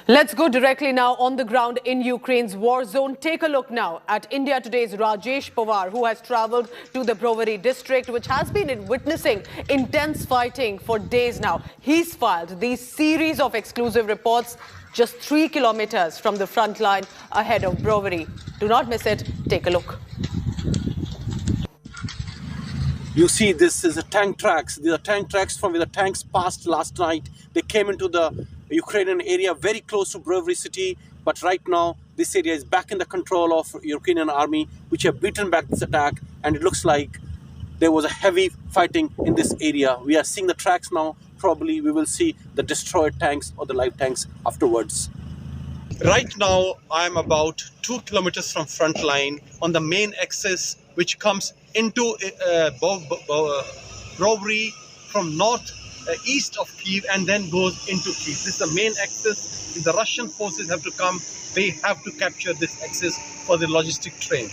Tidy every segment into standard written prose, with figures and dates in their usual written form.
Let's go directly now on the ground in Ukraine's war zone. Take a look now at India Today's Rajesh Pawar, who has travelled to the Brovary district, which has been witnessing intense fighting for days now. He's filed these series of exclusive reports just 3 kilometers from the front line ahead of Brovary. Do not miss it. Take a look. You see, this is the tank tracks. These are tank tracks from where the tanks passed last night. They came into the Ukrainian area very close to Brovary city. But right now, this area is back in the control of Ukrainian army, which have beaten back this attack. And it looks like there was a heavy fighting in this area. We are seeing the tracks now. Probably we will see the destroyed tanks or the live tanks afterwards. Right now, I'm about 2 kilometers from Frontline on the main axis, which comes into Brovary from east of Kyiv and then goes into Kyiv. This is the main axis. If the Russian forces have to come, they have to capture this axis for the logistic train.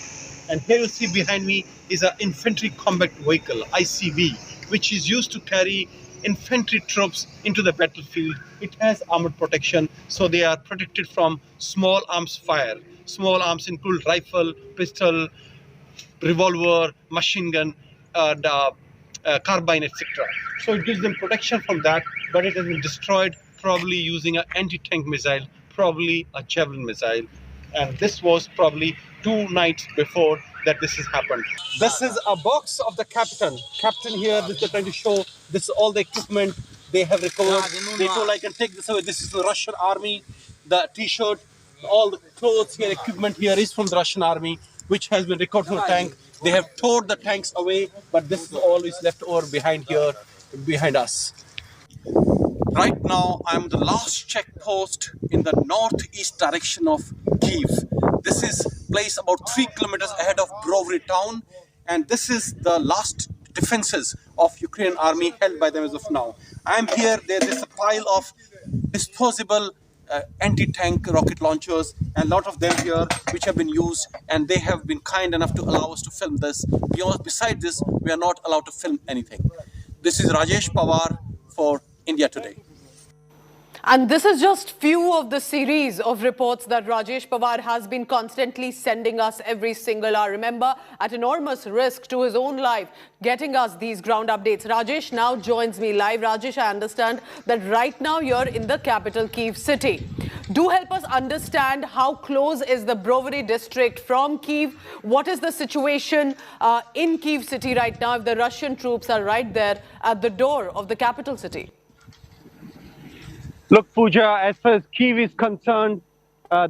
And here you see behind me is an infantry combat vehicle, ICV, which is used to carry infantry troops into the battlefield. It has armored protection, so they are protected from small arms fire. Small arms include rifle, pistol, revolver, machine gun, and carbine, etc. So it gives them protection from that, but it has been destroyed probably using an anti-tank missile, probably a javelin missile. And this was probably 2 nights before that this has happened. This is a box of the captain. Captain here, this is trying to show this is all the equipment they have recovered. They told I can take this away. This is the Russian army, the t-shirt, all the clothes here, equipment here is from the Russian army, which has been recovered from the tank. They have tore the tanks away, but this is all is left over behind here, behind us. Right now, I'm the last checkpost in the northeast direction of Kyiv. This is placed about 3 kilometers ahead of Brovary town, and this is the last defenses of Ukrainian army held by them as of now. I'm here. There is a pile of disposable anti-tank rocket launchers, and a lot of them here which have been used, and they have been kind enough to allow us to film this. Besides this, we are not allowed to film anything. This is Rajesh Pawar for India Today. And this is just few of the series of reports that Rajesh Pawar has been constantly sending us every single hour. Remember, at enormous risk to his own life, getting us these ground updates. Rajesh now joins me live. Rajesh, I understand that right now you're in the capital, Kyiv city. Do help us understand how close is the Brovary district from Kyiv? What is the situation in Kyiv city right now if the Russian troops are right there at the door of the capital city? Look, Pooja, as far as Kyiv is concerned,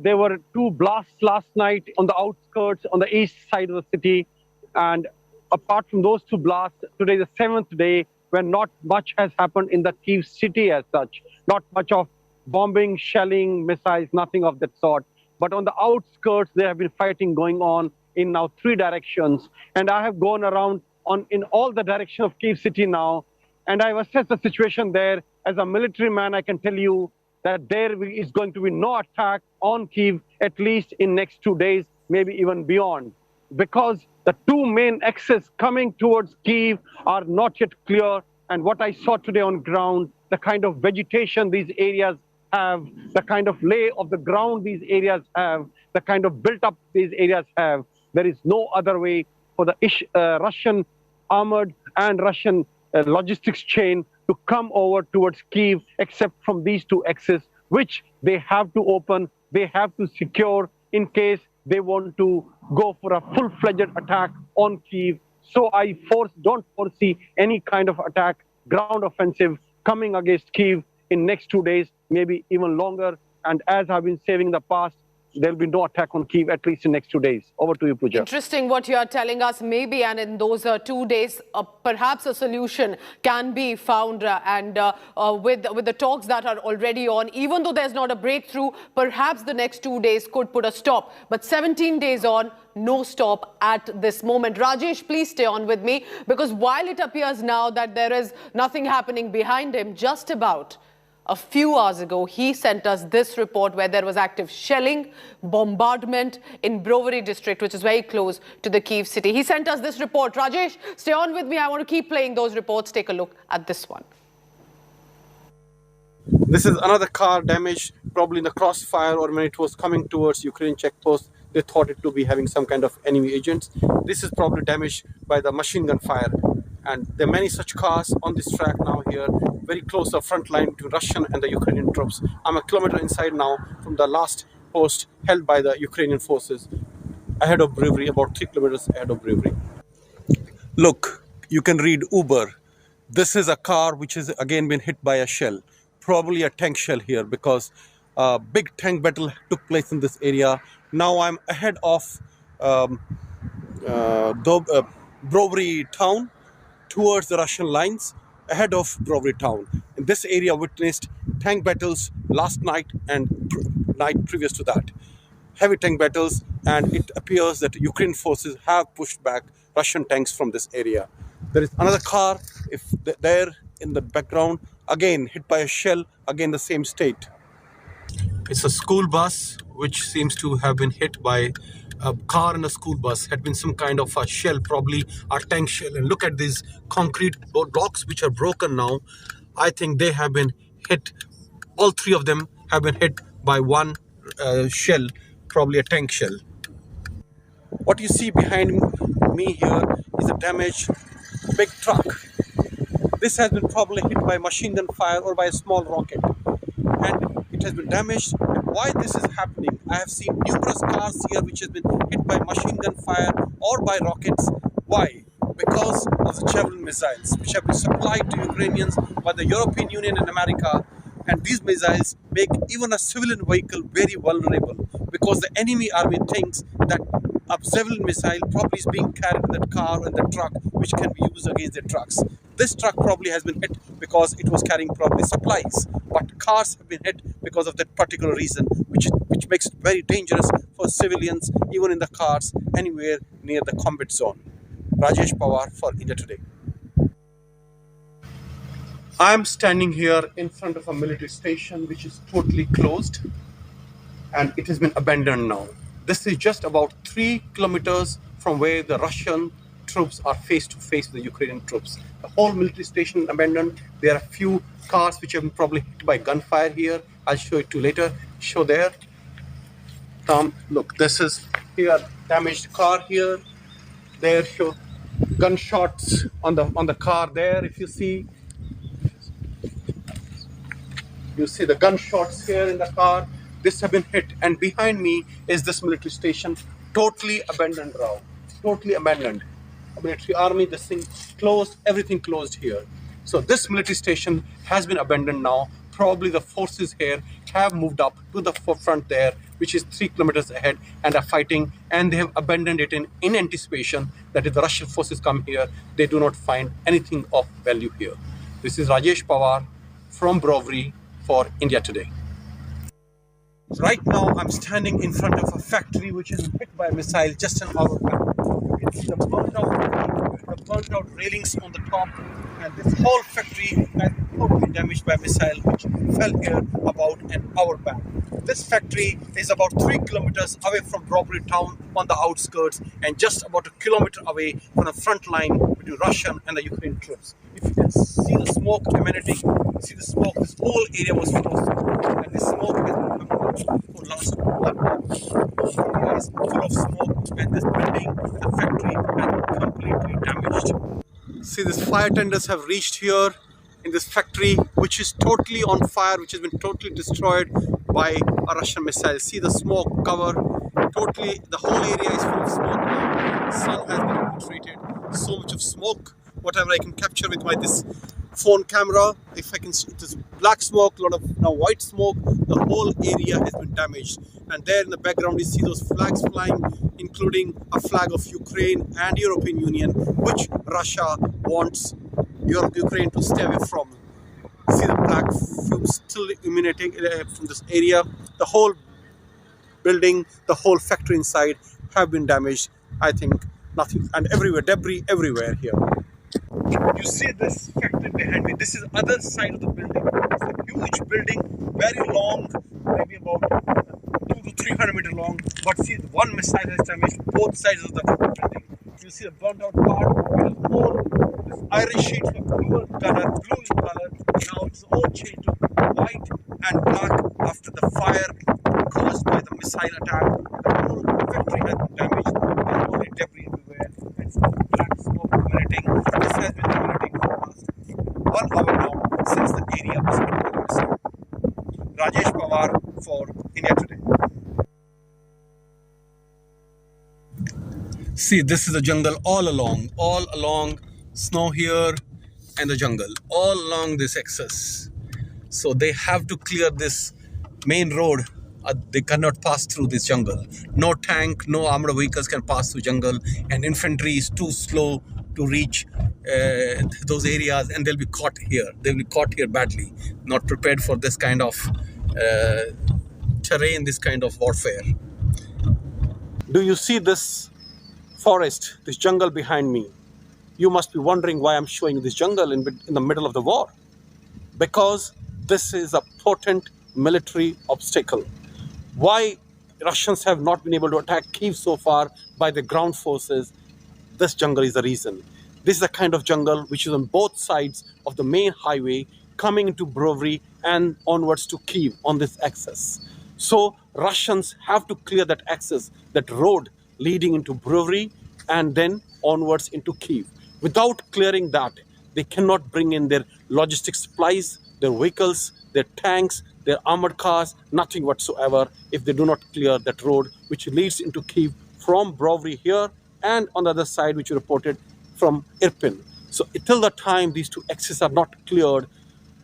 there were 2 blasts last night on the outskirts, on the east side of the city. And apart from those 2 blasts, today is the 7th day where not much has happened in the Kyiv city as such. Not much of bombing, shelling, missiles, nothing of that sort. But on the outskirts, there have been fighting going on in now 3 directions. And I have gone around in all the directions of Kyiv city now. And I've assessed the situation there. As a military man, I can tell you that there is going to be no attack on Kyiv, at least in next 2 days, maybe even beyond. Because the 2 main axes coming towards Kyiv are not yet clear. And what I saw today on ground, the kind of vegetation these areas have, the kind of lay of the ground these areas have, the kind of built-up these areas have, there is no other way for the Russian armored and Russian logistics chain to come over towards Kyiv, except from these 2 axes, which they have to open, they have to secure in case they want to go for a full-fledged attack on Kyiv. So I don't foresee any kind of attack, ground offensive coming against Kyiv in next 2 days, maybe even longer. And as I've been saying in the past, there will be no attack on Kyiv, at least in next 2 days. Over to you, Pooja. Interesting what you are telling us. Maybe, and in those 2 days, perhaps a solution can be found. With the talks that are already on, even though there's not a breakthrough, perhaps the next 2 days could put a stop. But 17 days on, no stop at this moment. Rajesh, please stay on with me, because while it appears now that there is nothing happening behind him, just about a few hours ago, he sent us this report where there was active shelling, bombardment in Brovary district, which is very close to the Kyiv city. He sent us this report. Rajesh, stay on with me. I want to keep playing those reports. Take a look at this one. This is another car damaged, probably in the crossfire, or when it was coming towards Ukrainian checkpost, they thought it to be having some kind of enemy agents. This is probably damaged by the machine gun fire. And there are many such cars on this track now here, very close to the front line between Russian and the Ukrainian troops. I'm a kilometer inside now from the last post held by the Ukrainian forces ahead of Brovary, about 3 kilometers ahead of Brovary. Look, you can read Uber. This is a car which has again been hit by a shell, probably a tank shell here, because a big tank battle took place in this area. Now I'm ahead of Brovary town towards the Russian lines, ahead of Brovary town. In this area witnessed tank battles last night and night previous to that. Heavy tank battles, and it appears that Ukrainian forces have pushed back Russian tanks from this area. There is another car there in the background, again hit by a shell, again the same state. It's a school bus which seems to have been hit by a car, and a school bus had been some kind of a shell, probably a tank shell. And look at these concrete blocks which are broken now. I think they have been hit, all three of them have been hit by one shell, probably a tank shell. What you see behind me here is a damaged big truck. This has been probably hit by machine gun fire or by a small rocket, and it has been damaged. And why this is happening, I have seen numerous cars here which has been hit by machine gun fire or by rockets. Why? Because of the Javelin missiles which have been supplied to Ukrainians by the European Union and America. And these missiles make even a civilian vehicle very vulnerable, because the enemy army thinks that a civilian missile probably is being carried in that car and the truck, which can be used against the trucks. This truck probably has been hit because it was carrying probably supplies, but cars have been hit because of that particular reason, which makes it very dangerous for civilians, even in the cars, anywhere near the combat zone. Rajesh Pawar for India Today. I'm standing here in front of a military station which is totally closed, and it has been abandoned now. This is just about 3 kilometers from where the Russian troops are face to face with the Ukrainian troops. The whole military station abandoned. There are a few cars which have been probably hit by gunfire here. I'll show it to you later. Show there. Look, this is here damaged car here. There, show gunshots on the car there. If you see. You see the gunshots here in the car. This have been hit, and behind me is this military station, totally abandoned now. Totally abandoned. Military army, this thing closed, everything closed here. So this military station has been abandoned now. Probably the forces here have moved up to the front there, which is 3 kilometers ahead, and are fighting, and they have abandoned it in anticipation that if the Russian forces come here, they do not find anything of value here. This is Rajesh Pawar from Brovary for India Today. Right now, I'm standing in front of a factory which is hit by a missile just an hour back. It's the burnt out railings on the top, and this whole factory has been totally damaged by a missile which fell here about an hour back. This factory is about 3 kilometers away from Brovary town on the outskirts, and just about a kilometer away from the front line between Russian and the Ukrainian troops. If you can see the smoke emanating, see the smoke, this whole area was closed, and this smoke has been coming up for last 1 month. The area is full of smoke, and this building, the factory, has been completely damaged. See, these fire tenders have reached here in this factory, which is totally on fire, which has been totally destroyed by a Russian missile. See the smoke cover, totally, the whole area is full of smoke now. The sun has been infiltrated, so much of smoke, whatever I can capture with this phone camera. If I can see, it is black smoke, a lot of now white smoke. The whole area has been damaged, and there in the background you see those flags flying, including a flag of Ukraine and European Union, which Russia wants Ukraine to stay away from. See the black fumes still emanating from this area. The whole building, the whole factory inside have been damaged. I think nothing, and everywhere, debris everywhere here. You see this factory behind me. This is the other side of the building. It's a huge building, very long, maybe about 200 to 300 meters long. But see, one missile has damaged both sides of the building. You see the burnt out part. It is all this iron sheets of blue in color. Now it's all changed to white and black after the fire caused by the missile attack. The whole factory has been damaged. There are only debris everywhere and some black smoke emanating. This has been emanating for the last 1 hour now since the area was hit by the missile. Rajesh Pawar for India Today. See, this is the jungle all along, snow here and the jungle, all along this axis. So they have to clear this main road. They cannot pass through this jungle. No tank, no armored vehicles can pass through jungle, and infantry is too slow to reach those areas, and they'll be caught here. They'll be caught here badly, not prepared for this kind of terrain, this kind of warfare. Do you see this forest, this jungle behind me? You must be wondering why I'm showing this jungle in the middle of the war. Because this is a potent military obstacle. Why Russians have not been able to attack Kyiv so far by the ground forces, this jungle is the reason. This is the kind of jungle which is on both sides of the main highway coming into Brovary and onwards to Kyiv on this axis. So Russians have to clear that axis, that road leading into Brovary and then onwards into Kyiv. Without clearing that, they cannot bring in their logistic supplies, their vehicles, their tanks, their armored cars, nothing whatsoever if they do not clear that road which leads into Kyiv from Brovary here and on the other side which you reported from Irpin. So till the time these two axes are not cleared,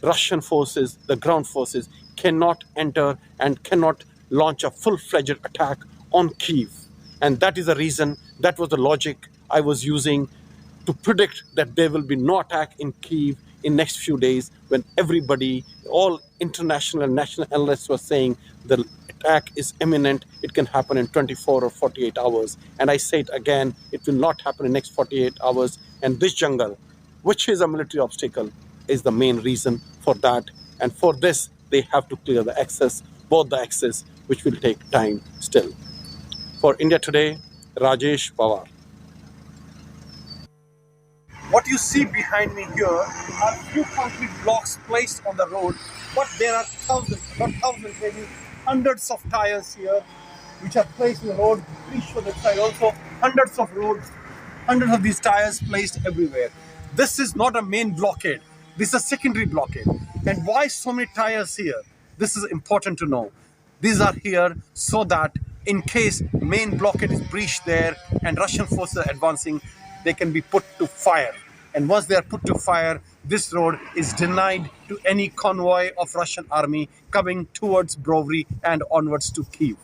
Russian forces, the ground forces, cannot enter and cannot launch a full-fledged attack on Kyiv. And that is the reason, that was the logic I was using to predict that there will be no attack in Kyiv in next few days when everybody, all international and national analysts were saying the attack is imminent, it can happen in 24 or 48 hours. And I say it again, it will not happen in next 48 hours. And this jungle, which is a military obstacle, is the main reason for that. And for this, they have to clear the access, both the axes, which will take time still. For India Today, Rajesh Pawar. What you see behind me here are few concrete blocks placed on the road, but there are thousands, not thousands, maybe hundreds of tires here which are placed on the road. Please show that side also. Hundreds of these tires placed everywhere. This is not a main blockade. This is a secondary blockade. And why so many tires here? This is important to know. These are here so that in case main blockade is breached there and Russian forces are advancing, they can be put to fire. And once they are put to fire, this road is denied to any convoy of Russian army coming towards Brovary and onwards to Kyiv.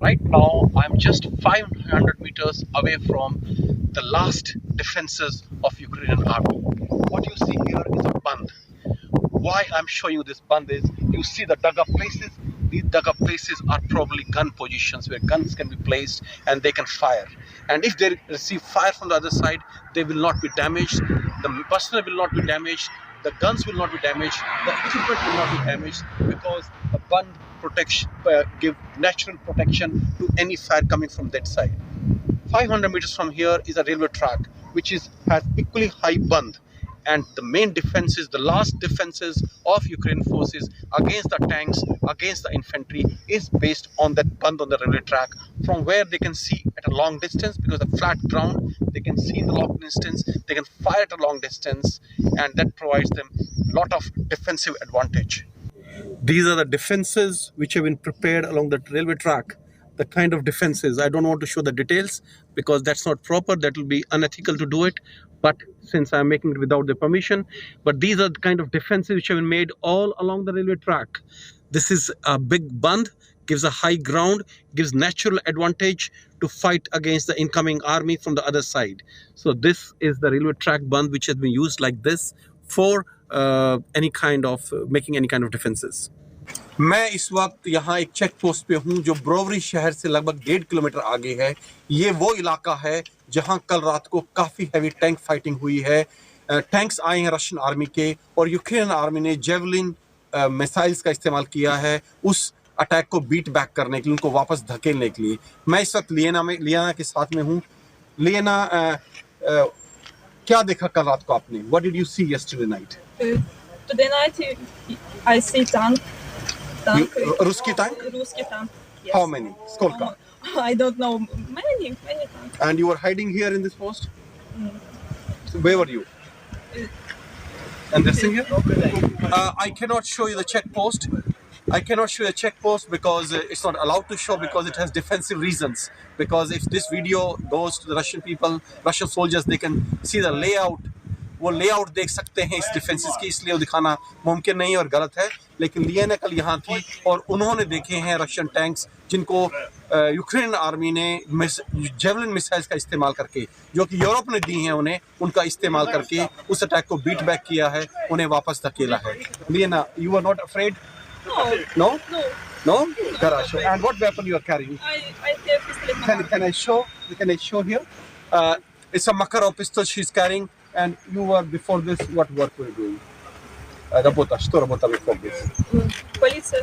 Right now, I'm just 500 meters away from the last defenses of Ukrainian army. What you see here is a band. Why I'm showing you this band is, you see the dug up places. These dug up places are probably gun positions where guns can be placed and they can fire. And if they receive fire from the other side, they will not be damaged. The personnel will not be damaged. The guns will not be damaged. The equipment will not be damaged because the band protection give natural protection to any fire coming from that side. 500 meters from here is a railway track which has equally high band. And the main defenses, the last defenses of Ukrainian forces against the tanks, against the infantry is based on that band on the railway track, from where they can see at a long distance because of flat ground, they can see in the long distance, they can fire at a long distance, and that provides them a lot of defensive advantage. These are the defenses which have been prepared along the railway track. The kind of defenses, I don't want to show the details because that's not proper, that will be unethical to do it, but since I'm making it without the permission, but these are the kind of defenses which have been made all along the railway track. This is a big band, gives a high ground, gives natural advantage to fight against the incoming army from the other side. So this is the railway track band which has been used like this for making any kind of defenses. मैं इस वक्त यहाँ एक check post पे हूँ जो ब्रोवरी शहर से लगभग 1.5 किलोमीटर आगे है। ये वो इलाका है जहाँ कल रात को काफ़ी हैवी टैंक फाइटिंग हुई है। टैंक्स आए हैं रशियन आर्मी के और यूक्रेन आर्मी ने जेवलिन मिसाइल्स का इस्तेमाल किया है उस अटैक को बीट बैक करने के लिए, उनको वापस धकेलने के लिए। मैं इस वक्त लियाना के साथ में हूँ। लियाना, क्या देखा कल रात को आपने? What did you see yesterday night? Today night I see tank. Ruski tank? Ruski tank. Yes. How many? Skolka? I don't know. Many tanks. And you were hiding here in this post? So where were you? And this thing here? I cannot show you the checkpost. I cannot show you a checkpost because it's not allowed to show because it has defensive reasons. Because if this video goes to the Russian people, Russian soldiers, they can see the layout. वो layout देख सकते हैं इस defences की, इसलिए वो दिखाना मुमकिन नहीं और गलत है। लेकिन लियाना कल यहाँ थी और उन्होंने देखे हैं रशियन टैंक्स जिनको यूक्रेन आर्मी ने जेवलिन मिसाइल्स का इस्तेमाल करके, जो कि यूरोप ने दी हैं उन्हें, उनका इस्तेमाल करके उस अटैक को बीट बैक किया है, उन्हें वापस धकेला है। Liana, you are not afraid? No. No? Garage. And what weapon you are carrying? I have pistol. Can I show? Can I show here? It's a Makarov pistol she's carrying. And you were before this, what work were you doing? Работа. Что работа before this? Полиция.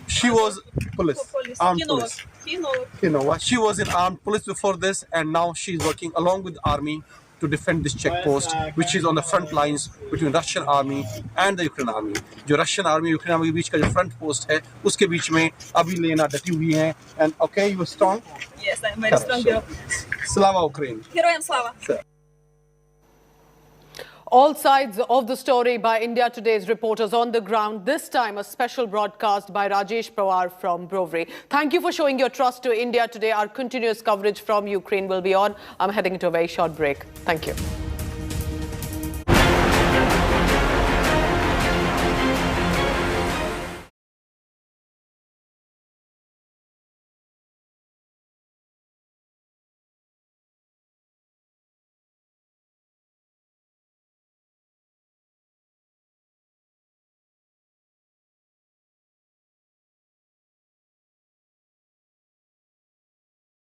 She was police. Armed police. Кинова. She was in armed police before this, and now she's working along with the army to defend this checkpost, which is on the front lines between Russian army and the Ukrainian army. जो Russian army Ukrainian army के बीच का जो front post है, उसके बीच में अभी लेना डटी हुई है. And okay, you are strong. Yes, I'm very strong girl. Slava Ukraine. Героям слава. All sides of the story by India Today's reporters on the ground. This time, a special broadcast by Rajesh Pawar from Brovary. Thank you for showing your trust to India Today. Our continuous coverage from Ukraine will be on. I'm heading to a very short break. Thank you.